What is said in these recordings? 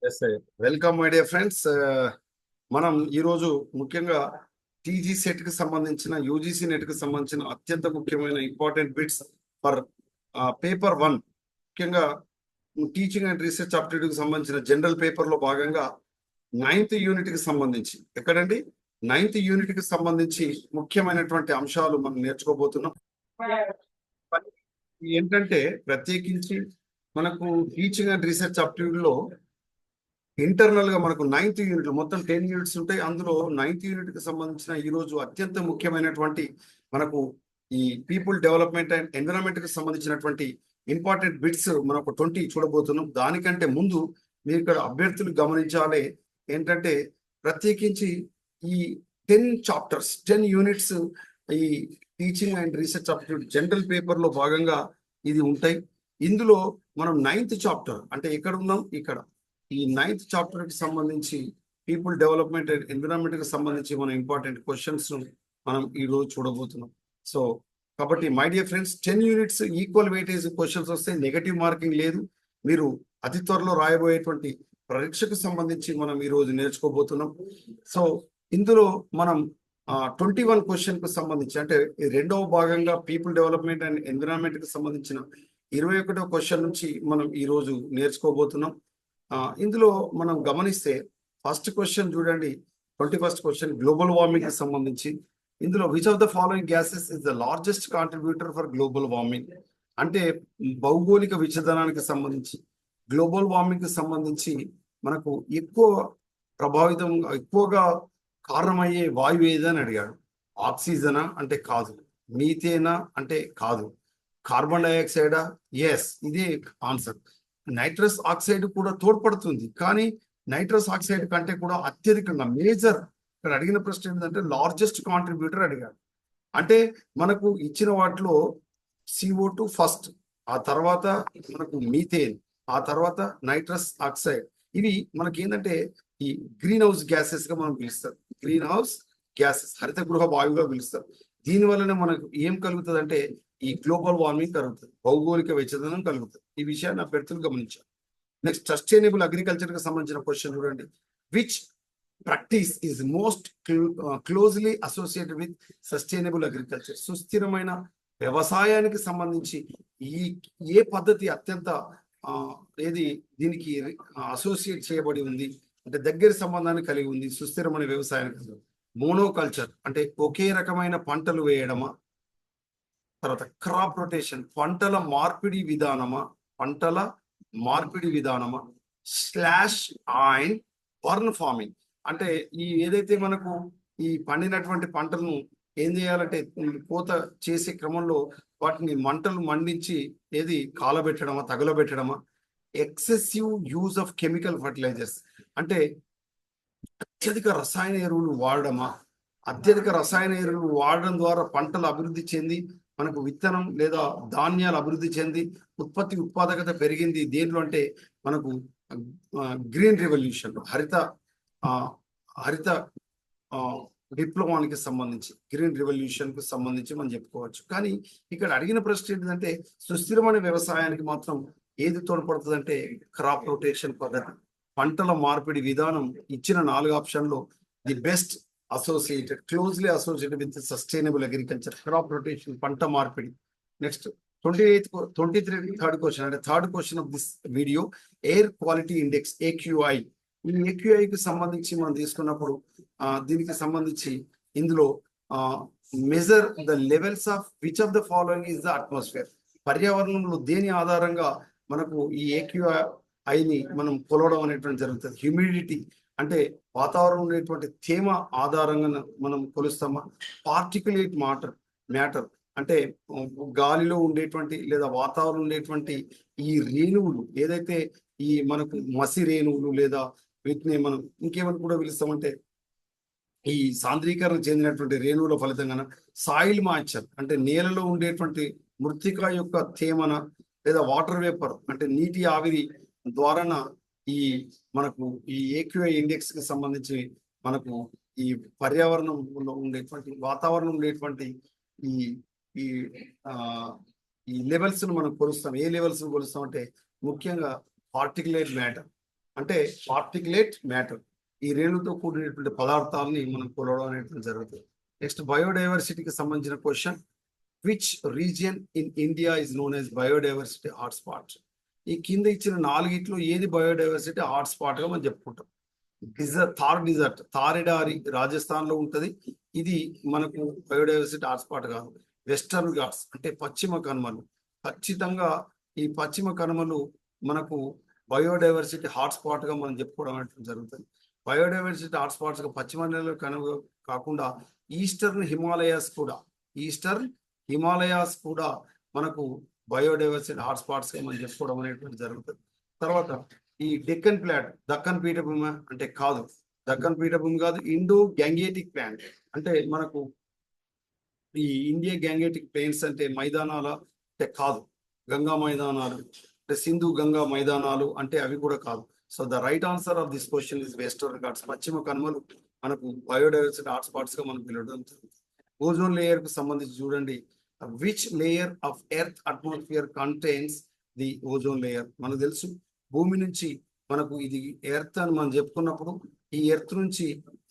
Yes sir. Welcome my dear friends. మనం ఈరోజు ముఖ్యంగా టీజీ సెట్ కి సంబంధించిన యూజీసీ నెట్ కి సంబంధించిన అత్యంత ముఖ్యమైన ఇంపార్టెంట్ బిట్స్ ఫర్ పేపర్ 1. ముఖ్యంగా టీచింగ్ అండ్ రీసెర్చ్ అప్టిట్యూడ్ కి సంబంధించిన జనరల్ పేపర్ లో భాగంగా 9th యూనిట్ కి సంబంధించి ఎక్కడండి 9th యూనిట్ కి సంబంధించి ముఖ్యమైనటువంటి అంశాలు మనం నేర్చుకోబోతున్నాం. ఏంటంటే ప్రత్యేకించి మనకు టీచింగ్ అండ్ రీసెర్చ్ అప్టిట్యూడ్ లో ఇంటర్నల్ గా మనకు 9th యూనిట్ మొత్తం 10 యూనిట్స్ ఉంటాయి. అందులో 9th యూనిట్ కి సంబంధించిన ఈ రోజు అత్యంత ముఖ్యమైనటువంటి మనకు ఈ పీపుల్ డెవలప్మెంట్ అండ్ ఎన్విరాన్మెంట్ కి సంబంధించినటువంటి ఇంపార్టెంట్ బిట్స్ మనకు 20 చూడబోతున్నాం. దానికంటే ముందు మీరు ఇక్కడ అభ్యర్థులు గమనించాలి ఏంటంటే ప్రత్యేకించి ఈ 10 చాప్టర్స్ 10 యూనిట్స్ ఈ teaching and research aptitude general paper లో భాగంగా ఇది ఉంటాయి. ఇందులో మనం 9th చాప్టర్ అంటే ఎక్కడ ఉన్నాం, ఇక్కడ ఈ 9th చాప్టర్ కి సంబంధించి పీపుల్ డెవలప్మెంట్ అండ్ ఎన్విరాన్మెంట్ కి సంబంధించి మనం ఇంపార్టెంట్ క్వశ్చన్స్ మనం ఈ రోజు చూడబోతున్నాం. సో కాబట్టి my dear friends 10 units equal weightage questions వస్తే నెగటివ్ మార్కింగ్ లేదు. మీరు అతి త్వరలో రాయబోయేటువంటి పరీక్షకు సంబంధించి మనం ఈ రోజు నేర్చుకోబోతున్నాం. సో ఇందులో మనం 21 క్వశ్చన్ కు సంబంధించి అంటే రెండవ భాగంగా పీపుల్ డెవలప్మెంట్ అండ్ ఎన్విరాన్మెంట్ కి సంబంధించిన 21వ క్వశ్చన్ నుంచి మనం ఈ రోజు నేర్చుకోబోతున్నాం. ఇందులో మనం గమనిస్తే ఫస్ట్ క్వశ్చన్ చూడండి, 21st క్వశ్చన్ గ్లోబల్ వార్మింగ్ కి సంబంధించి. ఇందులో which of the following gases is the largest contributor for global warming అంటే భౌగోళిక విచలనానికి సంబంధించి గ్లోబల్ వార్మింగ్ కి సంబంధించి మనకు ఎక్కువగా కారణమయ్యే వాయువు ఏదని అడిగాడు. ఆక్సిజనా అంటే కాదు, మీథేనా అంటే కాదు, కార్బన్ డైఆక్సైడా ఎస్ ఇదే ఆన్సర్. నైట్రస్ ఆక్సైడ్ కూడా తోడ్పడుతుంది, కానీ నైట్రస్ ఆక్సైడ్ కంటే కూడా అత్యధికంగా మేజర్ ఇక్కడ అడిగిన ప్రశ్న ఏంటంటే లార్జెస్ట్ కాంట్రిబ్యూటర్ అడిగాడు. అంటే మనకు ఇచ్చిన వాటిలో CO2 ఫస్ట్, ఆ తర్వాత మనకు మీథేన్, ఆ తర్వాత నైట్రస్ ఆక్సైడ్. ఇవి మనకి ఏంటంటే ఈ గ్రీన్ హౌస్ గ్యాసెస్ గా మనం పిలుస్తారు. గ్రీన్ హౌస్ గ్యాసెస్ హరిత గృహ వాయువుగా పిలుస్తారు. దీని వలన మనకు ఏం కలుగుతుంది అంటే ఈ గ్లోబల్ వార్మింగ్ కలుగుతుంది, భౌగోళిక వెచ్చదనం కలుగుతుంది. ఈ విషయాన్ని అభ్యర్థులు గమనించారు. నెక్స్ట్ సస్టైనబుల్ అగ్రికల్చర్ కి సంబంధించిన క్వశ్చన్ చూడండి. Which practice is most closely associated with sustainable agriculture సుస్థిరమైన వ్యవసాయానికి సంబంధించి ఏ పద్ధతి అత్యంత ఏది దీనికి అసోసియేట్ చేయబడి ఉంది అంటే దగ్గర సంబంధాన్ని కలిగి ఉంది సుస్థిరమైన వ్యవసాయానికి? మోనోకల్చర్ అంటే ఒకే రకమైన పంటలు వేయడమా, తర్వాత క్రాప్ రొటేషన్ పంటల మార్పిడి విధానమా, స్లాష్ అండ్ బర్న్ ఫార్మింగ్ అంటే ఈ ఏదైతే మనకు ఈ పండినటువంటి పంటలను ఏం చేయాలంటే కోత చేసే క్రమంలో వాటిని మంటలు మండించి ఏది కాలబెట్టడమా తగలబెట్టడమా, excessive use of chemical fertilizers అంటే అత్యధిక రసాయన ఎరువులు వాడడం ద్వారా పంటలు అభివృద్ధి చెంది మనకు విత్తనం లేదా ధాన్యాలు అభివృద్ధి చెంది ఉత్పాదకత పెరిగింది. దేంట్లో అంటే మనకు గ్రీన్ రెవల్యూషన్ హరిత విప్లవానికి సంబంధించి గ్రీన్ రెవల్యూషన్ కు సంబంధించి మనం చెప్పుకోవచ్చు. కానీ ఇక్కడ అడిగిన ప్రశ్న ఏంటంటే సుస్థిరమైన వ్యవసాయానికి మాత్రం ఏది తోడ్పడుతుంది అంటే క్రాప్ రొటేషన్ పద్ధతి, పంటల మార్పిడి విధానం. ఇచ్చిన 4 ఆప్షన్లో the best closely associated with sustainable agriculture crop rotation పంట మార్పిడి. నెక్స్ట్ 23rd క్వశ్చన్ అంటే third question of this video air quality index AQI. ఈ AQI కి సంబంధించి మనం తీసుకున్నప్పుడు దీనికి సంబంధించి ఇందులో measure the levels of which of the following is the atmosphere పర్యావరణంలో దేని ఆధారంగా మనకు ఈ AQIని మనం కొలవడం అనేటువంటి జరుగుతుంది. హ్యూమిడిటీ అంటే వాతావరణంలో ఉండేటువంటి తేమ ఆధారంగా మనం కొలుస్తామా, పార్టికులేట్ మ్యాటర్ అంటే గాలిలో ఉండేటువంటి లేదా వాతావరణంలో ఉండేటువంటి ఈ రేణువులు ఏదైతే ఈ మనకు మసి రేణువులు లేదా వీటిని మనం ఇంకేమని కూడా పిలుస్తామంటే ఈ సాంద్రీకరణ చెందినటువంటి రేణువుల ఫలితంగా సాయిల్ మాయిశ్చర్ అంటే నేలలో ఉండేటువంటి మృత్తిక యొక్క తేమన లేదా వాటర్ వేపర్ అంటే నీటి ఆవిరి ద్వారా ఈ మనకు ఈ AQI ఇండెక్స్ కి సంబంధించి మనకు ఈ పర్యావరణంలో ఉండేటువంటి వాతావరణం ఉండేటువంటి ఈ ఈ ఈ లెవెల్స్ ను మనం కొలుస్తాం. ఏ లెవెల్స్ ను కొలుస్తాం అంటే ముఖ్యంగా పార్టికులేట్ మ్యాటర్ అంటే పార్టికులేట్ మ్యాటర్. ఈ రేణుతో కూడినటువంటి పదార్థాలని మనం కొలవడం అనేటువంటి జరుగుతుంది. నెక్స్ట్ బయోడైవర్సిటీకి సంబంధించిన question, which region in India is known as biodiversity hotspot? ఈ కింద ఇచ్చిన నాలుగిట్లో ఏది బయోడైవర్సిటీ హాట్స్పాట్ గా మనం చెప్పుకుంటాం? థార్ డిజర్ట్, థారెడారి రాజస్థాన్ లో ఉంటది. ఇది మనకు బయోడైవర్సిటీ హాట్స్పాట్ కాదు. వెస్టర్న్ ఘాట్స్ అంటే పశ్చిమ కనుమలు, ఖచ్చితంగా ఈ పశ్చిమ కనుమలు మనకు బయోడైవర్సిటీ హాట్స్పాట్ గా మనం చెప్పుకోవడం అనేది జరుగుతుంది. బయోడైవర్సిటీ హాట్స్పాట్స్ గా పశ్చిమ కనుమ కాకుండా ఈస్టర్న్ హిమాలయాస్ కూడా మనకు బయోడైవర్సిటీ హాట్స్పాట్స్ గా మనం చెప్పుకోవడం అనేటువంటి జరుగుతుంది. తర్వాత ఈ దక్కన్ పీఠభూమి అంటే కాదు, దక్కన్ పీఠభూమి కాదు, ఇండో గ్యాంగేటిక్ ప్లాంట్ అంటే మనకు ఈ ఇండియా గ్యాంగేటిక్ ప్లేన్స్ అంటే మైదానాల అంటే కాదు, గంగా మైదానాలు అంటే సింధు గంగా మైదానాలు అంటే అవి కూడా కాదు. So the right answer of this question is western Ghats. పశ్చిమ కనుమలు మనకు బయోడైవర్సిటీ హాట్స్పాట్స్ గా మనం పిలవడం జరుగుతుంది. ఓజోన్ లేయర్ కు సంబంధించి చూడండి, which layer of earth atmosphere contains the ozone layer? మనకు తెలుసు భూమి నుంచి మనకు ఇది ఎర్త్ అని మనం చెప్పుకున్నప్పుడు ఈ ఎర్త్ నుంచి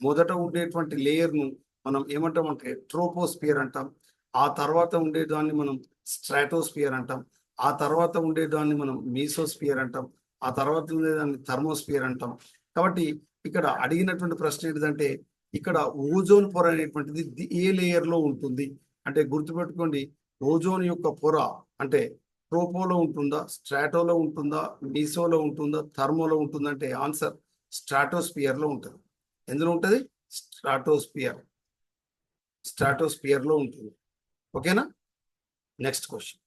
మొదట ఉండేటువంటి లేయర్ ను మనం ఏమంటామంటే ట్రోపోస్పియర్ అంటాం. ఆ తర్వాత ఉండేదాన్ని మనం స్ట్రాటోస్పియర్ అంటాం. ఆ తర్వాత ఉండేదాన్ని మనం మీసోస్పియర్ అంటాం. ఆ తర్వాత ఉండేదాన్ని థర్మోస్పియర్ అంటాం. కాబట్టి ఇక్కడ అడిగినటువంటి ప్రశ్న ఏంటంటే ఇక్కడ ఓజోన్ పొర అనేటువంటిది ఏ లేయర్ లో ఉంటుంది అంటే గుర్తుపెట్టుకోండి, ఓజోన్ యొక్క పొర అంటే ట్రోపోలో ఉంటుందా, స్ట్రాటోలో ఉంటుందా, మీసోలో ఉంటుందా, థర్మోలో ఉంటుందా అంటే ఆన్సర్ స్ట్రాటోస్పియర్ లో ఉంటుంది. ఎందులో ఉంటుంది? స్ట్రాటోస్పియర్ లో ఉంటుంది. ఓకేనా? Next question.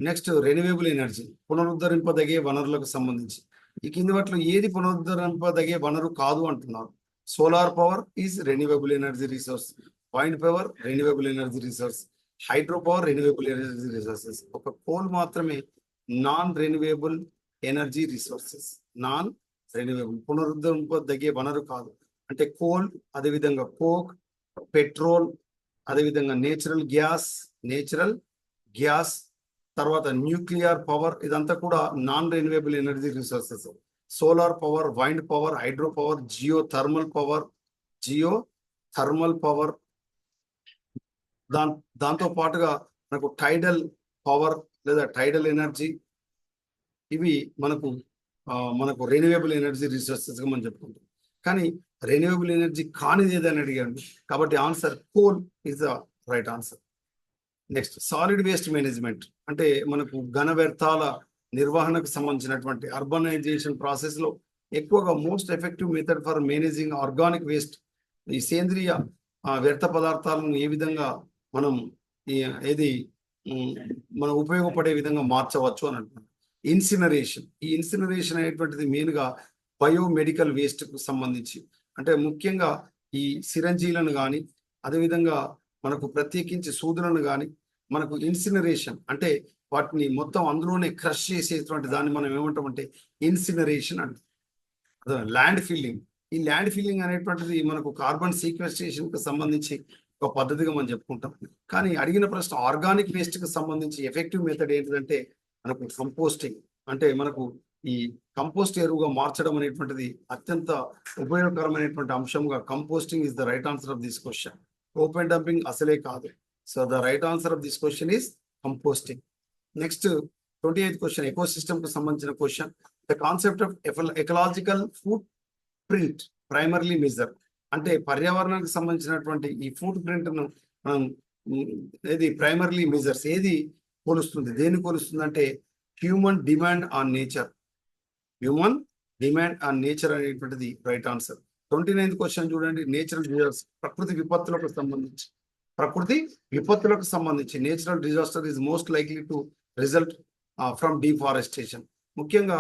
Next renewable energy, పునరుద్ధరింపదగే వనరులకు సంబంధించి ఈ కింది వాటిలో ఏది పునరుద్ధరింపదగే వనరు కాదు అంటున్నారు? Solar power is renewable energy resource, wind power renewable energy resource, hydro power renewable energy resources. ఒక కోల్ మాత్రమే non renewable energy resources. Non renewable పునరుద్ధరింపదగే వనరు కాదు అంటే కోల్, అదేవిధంగా కోక్, పెట్రోల్, అదేవిధంగా నేచురల్ గ్యాస్, తర్వాత న్యూక్లియర్ పవర్, ఇదంతా కూడా non renewable energy resources. Solar power, wind power, hydro power, geothermal power, దాంతో పాటుగా మనకు టైడల్ పవర్ లేదా టైడల్ ఎనర్జీ, ఇవి మనకు రెన్యూవబుల్ ఎనర్జీ రిసోర్సెస్ గా మనం చెప్పుకుంటాం. కానీ రెన్యూవబుల్ ఎనర్జీ కానిది ఏదని అడిగాను, కాబట్టి answer coal is the right answer. Next solid waste management అంటే మనకు ఘన వ్యర్థాల నిర్వహణకు సంబంధించినటువంటి అర్బనైజేషన్ ప్రాసెస్ లో ఎక్కువగా most effective method for managing organic waste, ఈ సేంద్రియ వ్యర్థ పదార్థాలను ఏ విధంగా మనం మనం ఉపయోగపడే విధంగా మార్చవచ్చు అని అంటున్నాం. ఇన్సినరేషన్. ఈ ఇన్సినరేషన్ అనేటువంటిది మెయిన్ గా బయోమెడికల్ వేస్ట్ కు సంబంధించి అంటే ముఖ్యంగా ఈ సిరంజీలను కానీ అదేవిధంగా మనకు ప్రత్యేకించి సూదులను కానీ మనకు ఇన్సినరేషన్ అంటే వాటిని మొత్తం అందులోనే క్రష్ చేసేటువంటి దాన్ని మనం ఏమంటామంటే ఇన్సినరేషన్ అంటాం. Land filling. ఈ ల్యాండ్ ఫిల్లింగ్ అనేటువంటిది మనకు కార్బన్ సీక్వెస్ట్రేషన్ కు సంబంధించి ఒక పద్ధతిగా మనం చెప్పుకుంటాం. కానీ అడిగిన ప్రశ్న ఆర్గానిక్ వేస్ట్ కి సంబంధించి ఎఫెక్టివ్ మెథడ్ ఏంటిదంటే మనకు కంపోస్టింగ్. అంటే మనకు ఈ కంపోస్ట్ ఎరువుగా మార్చడం అనేటువంటిది అత్యంత ఉపయోగకరమైనటువంటి అంశంగా composting is the right answer of this question. Open dumping అసలే కాదు. So the right answer of this question is composting. Next 28th question, ecosystem కు సంబంధించిన question. The concept of ecological foot print primarily measure అంటే పర్యావరణానికి సంబంధించినటువంటి ఈ foot print ను మనం ఏది ప్రైమర్లీ మెజర్స్ ఏది కొలుస్తుంది, దేన్ని కొలుస్తుంది అంటే హ్యూమన్ డిమాండ్ ఆన్ నేచర్ అనేటువంటిది రైట్ ఆన్సర్. 29th క్వశ్చన్ చూడండి, నేచురల్ డిజాస్టర్ ప్రకృతి విపత్తులకు సంబంధించి natural disaster is most likely to result from deforestation. ముఖ్యంగా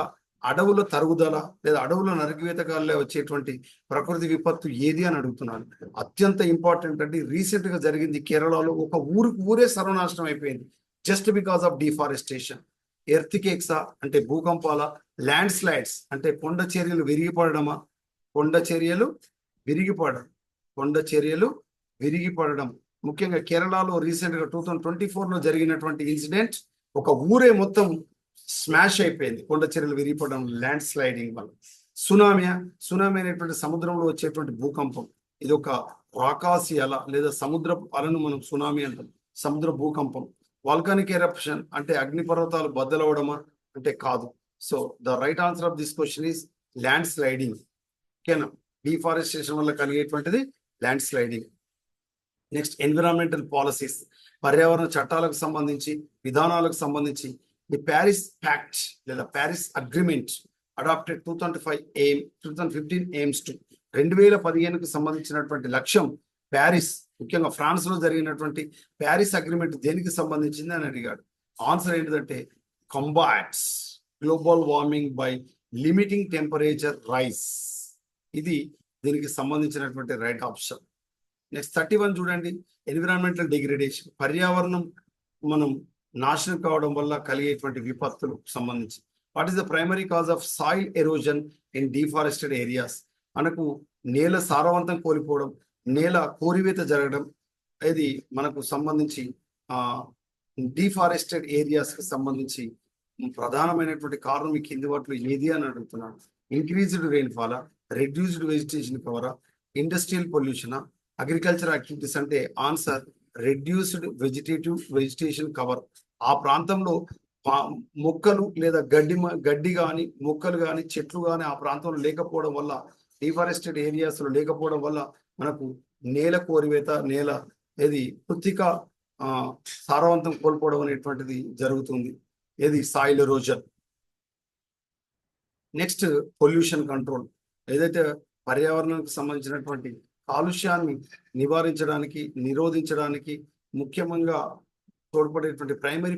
అడవుల తరుగుదల లేదా అడవుల నరికివేతకాల్లో వచ్చేటువంటి ప్రకృతి విపత్తు ఏది అని అడుగుతున్నాను. అత్యంత ఇంపార్టెంట్ అంటే రీసెంట్ గా జరిగింది కేరళలో, ఒక ఊరే సర్వనాశనం అయిపోయింది just because of deforestation. Earthquakes అంటే భూకంపాల, ల్యాండ్ స్లైడ్స్ అంటే కొండ చర్యలు విరిగిపడడం. ముఖ్యంగా కేరళలో రీసెంట్ గా 2024లో జరిగినటువంటి ఇన్సిడెంట్, ఒక ఊరే మొత్తం స్మాష్ అయిపోయింది కొండ చర్యలు విరిగిపడడం ల్యాండ్ స్లైడింగ్ వల్ల. సునామీ అనేటువంటి సముద్రంలో వచ్చేటువంటి భూకంపం. ఇది ఒక ఆకాశీ అల లేదా సముద్ర అలను మనం సునామీ అంటాం, సముద్ర భూకంపం. వాల్కానిక్ ఎరప్షన్ అంటే అగ్నిపర్వతాలు బద్దలవడమా అంటే కాదు. So the right answer of this question is land sliding. ఓకేనా, డిఫారెస్టేషన్ వల్ల కలిగేటువంటిది land sliding. Next environmental policies, పర్యావరణ చట్టాలకు సంబంధించి విధానాలకు సంబంధించి ది ప్యారిస్ ప్యాక్ట్ లేదా Paris agreement adopted 2015 aims to 2015కు సంబంధించినటువంటి లక్ష్యం ప్యారిస్, ముఖ్యంగా ఫ్రాన్స్ లో జరిగినటువంటి ప్యారిస్ అగ్రిమెంట్ దేనికి సంబంధించింది అని అడిగాడు. ఆన్సర్ ఏంటిదంటే combats global warming by limiting temperature rise. ఇది దీనికి సంబంధించినటువంటి రైట్ ఆప్షన్. నెక్స్ట్ 31 చూడండి, ఎన్విరాన్మెంటల్ డిగ్రేడేషన్, పర్యావరణం మనం నాశనం కావడం వల్ల కలిగేటువంటి విపత్తులు సంబంధించి. What is the primary cause of soil erosion in deforested areas? మనకు నేల సారవంతం కోల్పోవడం, నేల కోరివేత జరగడం, ఇది మనకు సంబంధించి డిఫారెస్టెడ్ ఏరియాస్ కి సంబంధించి ప్రధానమైనటువంటి కారణం ఈ కింది వాటిలో ఏది అని అడుగుతున్నాడు. Increased rainfall, reduced vegetation cover, industrial pollution, agriculture activities అంటే ఆన్సర్ రెడ్యూస్డ్ వెజిటేషన్ కవర్. ఆ ప్రాంతంలో మొక్కలు లేదా గడ్డి కానీ మొక్కలు కానీ చెట్లు కానీ ఆ ప్రాంతంలో లేకపోవడం వల్ల, డిఫారెస్టెడ్ ఏరియాస్ లో లేకపోవడం వల్ల మనకు నేల కోరివేత, నేల ఏది పూర్తిగా సారవంతం కోల్పోవడం అనేటువంటిది జరుగుతుంది. ఏది soil erosion. Next pollution control, ఏదైతే పర్యావరణానికి సంబంధించినటువంటి కాలుష్యాన్ని నిరోధించడానికి ముఖ్యంగా తోడ్పడేటువంటి primary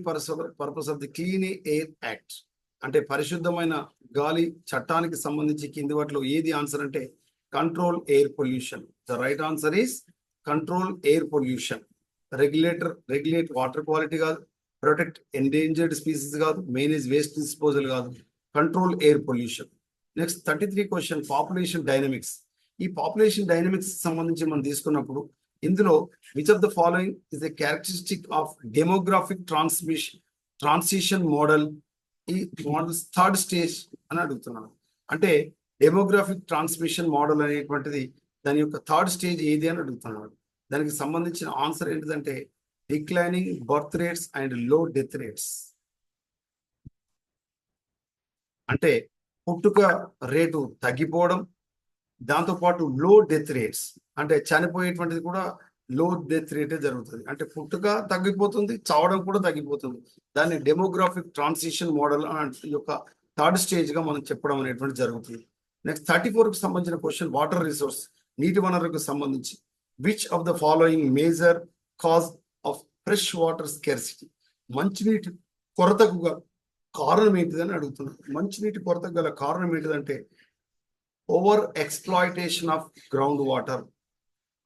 purpose of the clean air act అంటే పరిశుద్ధమైన గాలి చట్టానికి సంబంధించి కింది వాటిలో ఏది ఆన్సర్ అంటే control air pollution. The right answer is control air pollution. Regulate water quality కాదు, ప్రొటెక్ట్ ఎండేంజర్డ్ స్పీసీస్ కాదు, మేనేజ్ వేస్ట్ డిస్పోజల్ కాదు, control air pollution. Next 33 question, population dynamics. ఈ పాపులేషన్ డైనమిక్స్ సంబంధించి మనం తీసుకున్నప్పుడు ఇందులో which of the following is a characteristic of demographic transition model? ఈ model third stage అని అడుగుతున్నాను. అంటే డెమోగ్రాఫిక్ ట్రాన్స్మిషన్ మోడల్ అనేటువంటిది దాని యొక్క థర్డ్ స్టేజ్ ఏది అని అడుగుతున్నాడు. దానికి సంబంధించిన ఆన్సర్ ఏంటిదంటే డిక్లైనింగ్ బర్త్ రేట్స్ అండ్ లో డెత్ రేట్స్. అంటే పుట్టుక రేటు తగ్గిపోవడం, దాంతోపాటు లో డెత్ రేట్స్ అంటే చనిపోయేటువంటిది కూడా లో డెత్ రేటే జరుగుతుంది. అంటే పుట్టుక తగ్గిపోతుంది, చావడం కూడా తగ్గిపోతుంది. దాన్ని డెమోగ్రాఫిక్ ట్రాన్సిషన్ మోడల్ యొక్క థర్డ్ స్టేజ్ గా మనం చెప్పడం అనేటువంటి జరుగుతుంది. నెక్స్ట్ 34కు సంబంధించిన క్వశ్చన్, వాటర్ రిసోర్స్, నీటి వనరులకు సంబంధించి which of the following major cause of fresh water scarcity? మంచినీటి కొరతకు కారణం ఏంటిదని అడుగుతున్నాను. మంచినీటి కొరతకు గల కారణం ఏంటిదంటే over exploitation of ground water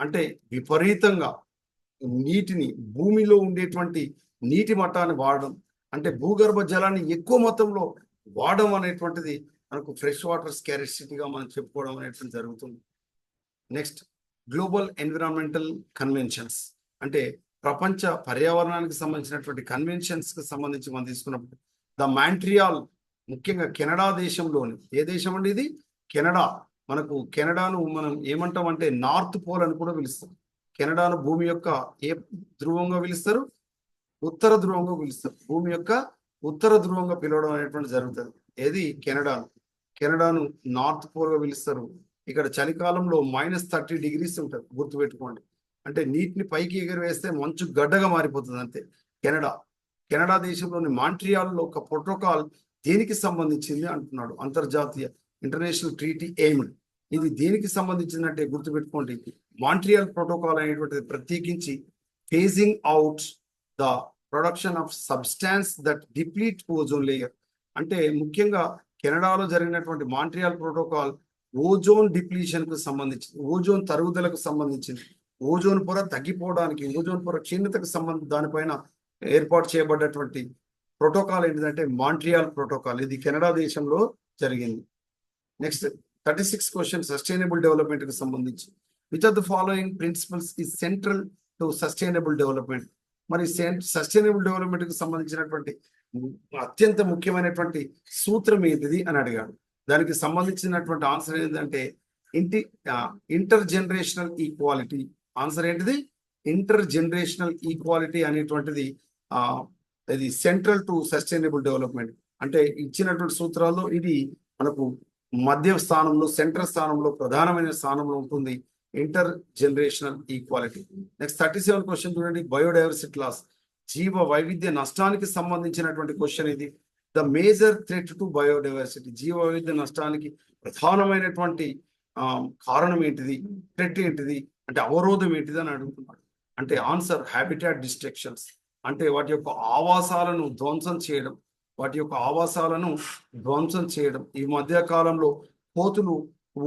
అంటే విపరీతంగా నీటిని, భూమిలో ఉండేటువంటి నీటి మట్టాన్ని వాడడం, అంటే భూగర్భ జలాన్ని ఎక్కువ మొత్తంలో వాడడం అనేటువంటిది మనకు ఫ్రెష్ వాటర్ స్కార్సిటీగా మనం చెప్పుకోవడం అనేటువంటి జరుగుతుంది. నెక్స్ట్ గ్లోబల్ ఎన్విరాన్మెంటల్ కన్వెన్షన్స్ అంటే ప్రపంచ పర్యావరణానికి సంబంధించినటువంటి కన్వెన్షన్స్ కి సంబంధించి మనం తీసుకున్నప్పుడు ద మాంట్రియాల్, ముఖ్యంగా కెనడా దేశంలోని, ఏ దేశం అండి ఇది? కెనడా. మనకు కెనడాను మనం ఏమంటాం అంటే నార్త్ పోల్ అని కూడా పిలుస్తాం. కెనడాను భూమి యొక్క ఏ ధ్రువంగా పిలుస్తారు? ఉత్తర ధ్రువంగా పిలుస్తారు. భూమి యొక్క ఉత్తర ధ్రువంగా పిలవడం అనేటువంటి జరుగుతుంది. ఏది? కెనడాను నార్త్ పోల్ గా పిలుస్తారు. ఇక్కడ చలికాలంలో -30 degrees ఉంటుంది, గుర్తుపెట్టుకోండి. అంటే నీటిని పైకి ఎగరవేస్తే మంచు గడ్డగా మారిపోతుంది అంతే. కెనడా దేశంలోని మాంట్రియాల్లో ఒక ప్రోటోకాల్ దేనికి సంబంధించింది అంటున్నాడు. అంతర్జాతీయ ఇంటర్నేషనల్ ట్రీటీ ఎయిమ్డ్. ఇది దేనికి సంబంధించిందంటే గుర్తుపెట్టుకోండి, మాంట్రియాల్ ప్రోటోకాల్ అనేటువంటిది ప్రత్యేకించి facing out the production of substance that deplete ozone layer. అంటే ముఖ్యంగా కెనడాలో జరిగినటువంటి మాంట్రియాల్ ప్రోటోకాల్ ఓజోన్ డిప్లీషన్ కు సంబంధించి, ఓజోన్ తరుగుదలకు సంబంధించింది. ఓజోన్ పొర తగ్గిపోవడానికి, ఓజోన్ పొర క్షీణతకు సంబంధించి దానిపైన ఏర్పాటు చేయబడ్డటువంటి ప్రోటోకాల్ ఏంటిదంటే మాంట్రియాల్ ప్రోటోకాల్. ఇది కెనడా దేశంలో జరిగింది. నెక్స్ట్ 36 క్వశ్చన్, సస్టైనబుల్ డెవలప్మెంట్ కి సంబంధించి which of the following principles is central to sustainable development? మరి సస్టైనబుల్ డెవలప్మెంట్ కి సంబంధించినటువంటి అత్యంత ముఖ్యమైనటువంటి సూత్రం ఏది అని అడిగాడు. దానికి సంబంధించినటువంటి ఆన్సర్ ఏంటంటే ఇంటి ఇంటర్ జనరేషనల్ ఈక్వాలిటీ. ఆన్సర్ ఏంటిది? ఇంటర్ జనరేషనల్ ఈక్వాలిటీ అనేటువంటిది ఇది సెంట్రల్ టు సస్టైనబుల్ డెవలప్మెంట్. అంటే ఇచ్చినటువంటి సూత్రాల్లో ఇది మనకు మధ్య స్థానంలో, సెంట్రల్ స్థానంలో, ప్రధానమైన స్థానంలో ఉంటుంది inter generational equality. Next 37 question చూడండి. బయోడైవర్సిటీ లాస్, జీవ వైవిధ్య నష్టానికి సంబంధించినటువంటి క్వశ్చన్ ఇది. The major threat to biodiversity, జీవ వైవిధ్య నష్టానికి ప్రధానమైనటువంటి కారణం ఏంటిది, థ్రెట్ ఏంటిది అంటే అవరోధం ఏంటిది అని అడుగుతున్నాడు. అంటే ఆన్సర్ హ్యాబిటాట్ డిస్ట్రక్షన్స్, అంటే వాటి యొక్క ఆవాసాలను ధ్వంసం చేయడం, వాటి యొక్క ఆవాసాలను ధ్వంసం చేయడం. ఈ మధ్య కాలంలో కోతులు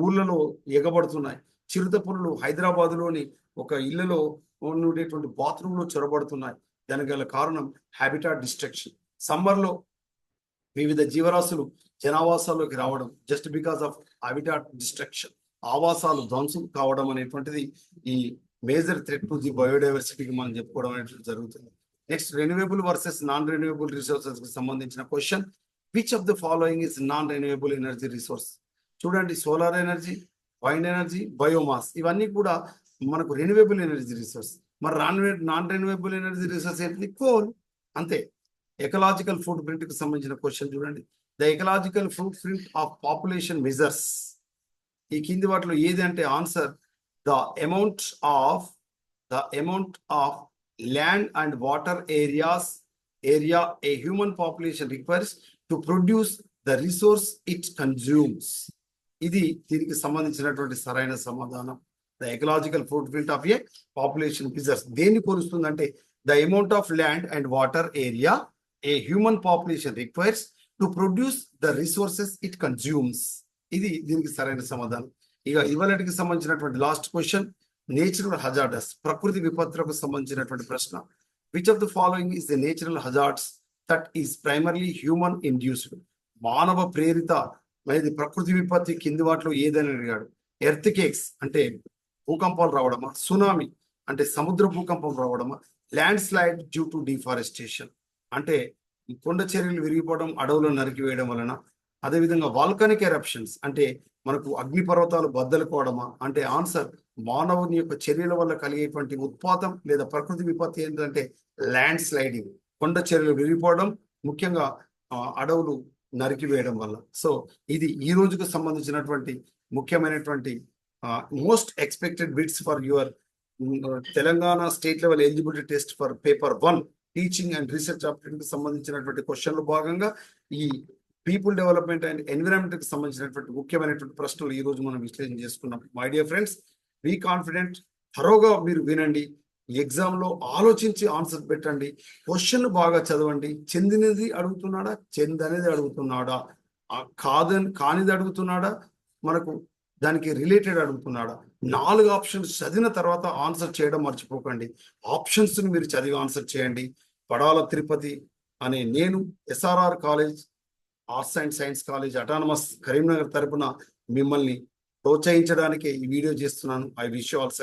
ఊళ్ళలో ఎగబడుతున్నాయి. చిరుత పులులు హైదరాబాద్లోని ఒక ఇళ్లలో ఉండేటువంటి బాత్రూంలో చొరబడుతున్నాయి. దానికి గల కారణం హ్యాబిటాట్ డిస్ట్రక్షన్. సమ్మర్లో వివిధ జీవరాశులు జనావాసాల్లోకి రావడం just because of habitat destruction, ఆవాసాలు ధ్వంసం కావడం అనేటువంటిది ఈ మేజర్ థ్రెట్ టు ది బయోడైవర్సిటీకి మనం చెప్పుకోవడం అనేటువంటి జరుగుతుంది. Next renewable versus non renewable resources కి సంబంధించిన question. Which of the following is non renewable energy resource? చూడండి, solar energy, wind energy, biomass ఇవన్నీ కూడా మనకు రెన్యూవబుల్ ఎనర్జీ రిసోర్స్. మరి నాన్ రెన్యూవబుల్ ఎనర్జీ రిసోర్స్ ఏంటిది? కోల్. అంతే. ఎకలాజికల్ ఫుట్ ప్రింట్ కి సంబంధించిన క్వశ్చన్ చూడండి. The ecological footprint of population measures, ఈ కింది వాటిలో ఏది అంటే answer the amount of land and water area a human population requires to produce the resource it consumes. ఇది దీనికి సంబంధించినటువంటి సరైన సమాధానం. The ecological footprint of a population measures దేన్ని పోలుస్తుందంటే the amount of land and water area a human population requires to produce the resources it consumes. ఇది దీనికి సరైన సమాధానం. ఇక ఇవాళకి సంబంధించినటువంటి లాస్ట్ క్వశ్చన్, నేచురల్ హజార్డస్, ప్రకృతి విపత్తులకు సంబంధించినటువంటి ప్రశ్న. Which of the following is the natural hazards that is primarily human induced? మానవ ప్రేరిత అనేది ప్రకృతి విపత్తి కింది వాటిలో ఏదని అడిగాడు. ఎర్త్ కేక్స్ అంటే భూకంపాలు రావడమా, సునామీ అంటే సముద్ర భూకంపం రావడమా, landslide due to deforestation అంటే కొండ చర్యలు విరిగిపోవడం, అడవులను నరికివేయడం వలన, అదేవిధంగా వాల్కానిక్ ఎరప్షన్స్ అంటే మనకు అగ్నిపర్వతాలు బద్దలుకోవడమా అంటే ఆన్సర్ మానవుని యొక్క చర్యల వల్ల కలిగేటువంటి ఉత్పాతం లేదా ప్రకృతి విపత్తి ఏంటంటే ల్యాండ్ స్లైడింగ్, కొండ చర్యలు విరిగిపోవడం, ముఖ్యంగా అడవులు నరికివేయడం వల్ల. సో ఇది ఈ రోజుకు సంబంధించినటువంటి ముఖ్యమైనటువంటి most expected bits for your Telangana state level eligibility test for paper 1 teaching and research aptitude కి సంబంధించినటువంటి క్వశ్చన్లో భాగంగా ఈ పీపుల్ డెవలప్మెంట్ అండ్ ఎన్విరాన్మెంట్ కి సంబంధించినటువంటి ముఖ్యమైనటువంటి ప్రశ్నలు ఈ రోజు మనం విశ్లేషణ చేసుకున్నాం. My dear friends, be confident, థరోగా మీరు వినండి, ఎగ్జామ్ లో ఆలోచించి ఆన్సర్ పెట్టండి, క్వశ్చన్ బాగా చదవండి. చెందినది అడుగుతున్నాడా, చెందనేది అడుగుతున్నాడా, కానిది అడుగుతున్నాడా, మనకు దానికి రిలేటెడ్ అడుగుతున్నాడా, 4 ఆప్షన్స్ చదివిన తర్వాత ఆన్సర్ చేయడం మర్చిపోకండి. ఆప్షన్స్ ని మీరు చదివి ఆన్సర్ చేయండి. పడాల తిరుపతి అనే నేను SRR college, arts and science college autonomous Karimnagar తరపున మిమ్మల్ని ప్రోత్సహించడానికి ఈ వీడియో చేస్తున్నాను. I wish you all success.